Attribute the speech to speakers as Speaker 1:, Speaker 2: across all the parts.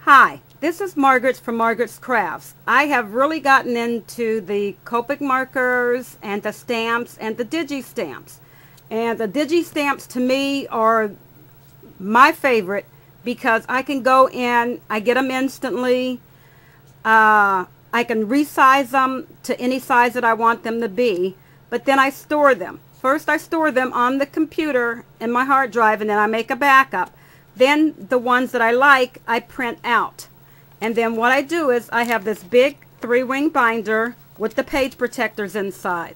Speaker 1: Hi, this is Margaret from Margaret's Crafts. I have really gotten into the Copic markers and the stamps and the digi stamps. And the digi stamps to me are my favorite because I can go in, I get them instantly. I can resize them to any size that I want them to be, but then I store them. First I store them on the computer in my hard drive, and then I make a backup. Then the ones that I like, I print out. And then what I do is I have this big 3-ring binder with the page protectors inside.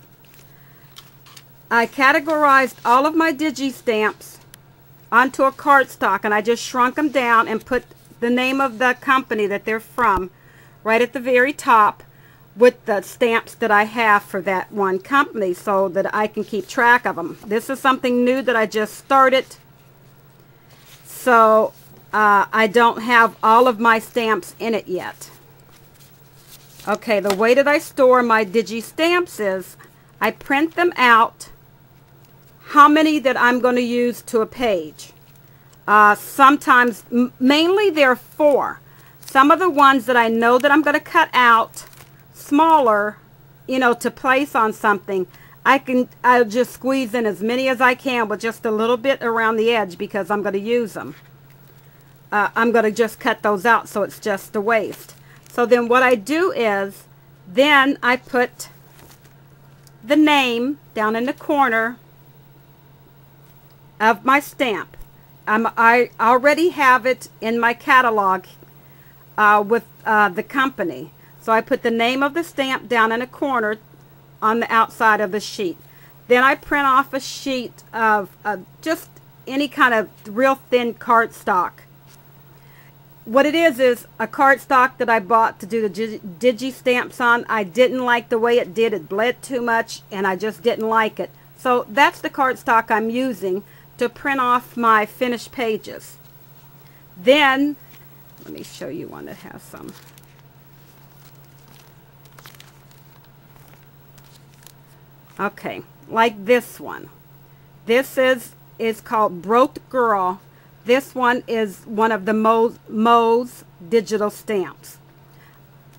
Speaker 1: I categorized all of my digi stamps onto a cardstock, and I just shrunk them down and put the name of the company that they're from right at the very top with the stamps that I have for that one company so that I can keep track of them. This is something new that I just started. So I don't have all of my stamps in it yet. Okay, the way that I store my digi stamps is I print them out how many that I'm going to use to a page. Sometimes, mainly there are 4. Some of the ones that I know that I'm going to cut out smaller, you know, to place on something, I'll just squeeze in as many as I can with just a little bit around the edge because I'm going to use them. I'm going to just cut those out so it's just a waste. So then what I do is, then I put the name down in the corner of my stamp. I already have it in my catalog with the company. So I put the name of the stamp down in a corner on the outside of the sheet. Then I print off a sheet of just any kind of real thin cardstock. What it is a cardstock that I bought to do the digi stamps on. I didn't like the way it did. It bled too much and I just didn't like it. So that's the cardstock I'm using to print off my finished pages. Then, let me show you one that has some. Okay, like this one. This is called Broke Girl. This one is one of the Moe's digital stamps.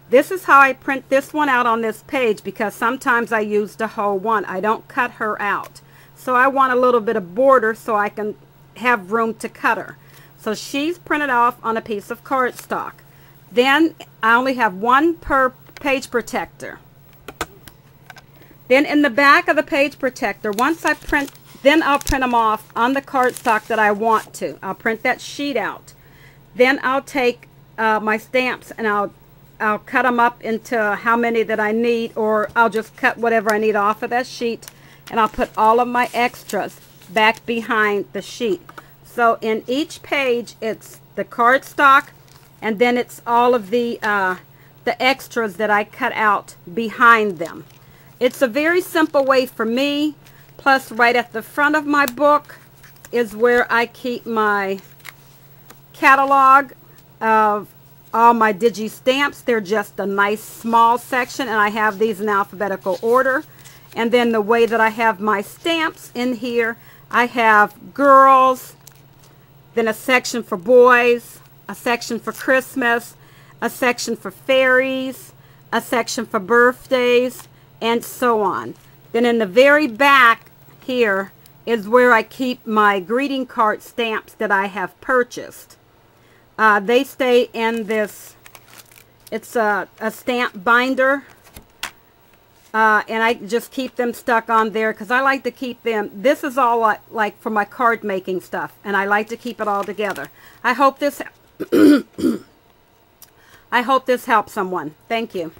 Speaker 1: This is how I print this one out on this page because sometimes I use the whole one. I don't cut her out. So I want a little bit of border so I can have room to cut her. So she's printed off on a piece of cardstock. Then I only have one per page protector. Then in the back of the page protector, once I print, then I'll print them off on the cardstock that I want to. I'll print that sheet out. Then I'll take my stamps and I'll cut them up into how many that I need, or I'll just cut whatever I need off of that sheet, and I'll put all of my extras back behind the sheet. So in each page, it's the cardstock, and then it's all of the extras that I cut out behind them. It's a very simple way for me. Plus, right at the front of my book is where I keep my catalog of all my digi stamps. They're just a nice small section, and I have these in alphabetical order. And then the way that I have my stamps in here, I have girls, then a section for boys, a section for Christmas, a section for fairies, a section for birthdays, and so on. Then in the very back here is where I keep my greeting card stamps that I have purchased. They stay in this, it's a stamp binder. And I just keep them stuck on there because I like to keep them. This is all like for my card making stuff, and I like to keep it all together. I hope this I hope this helps someone. Thank you.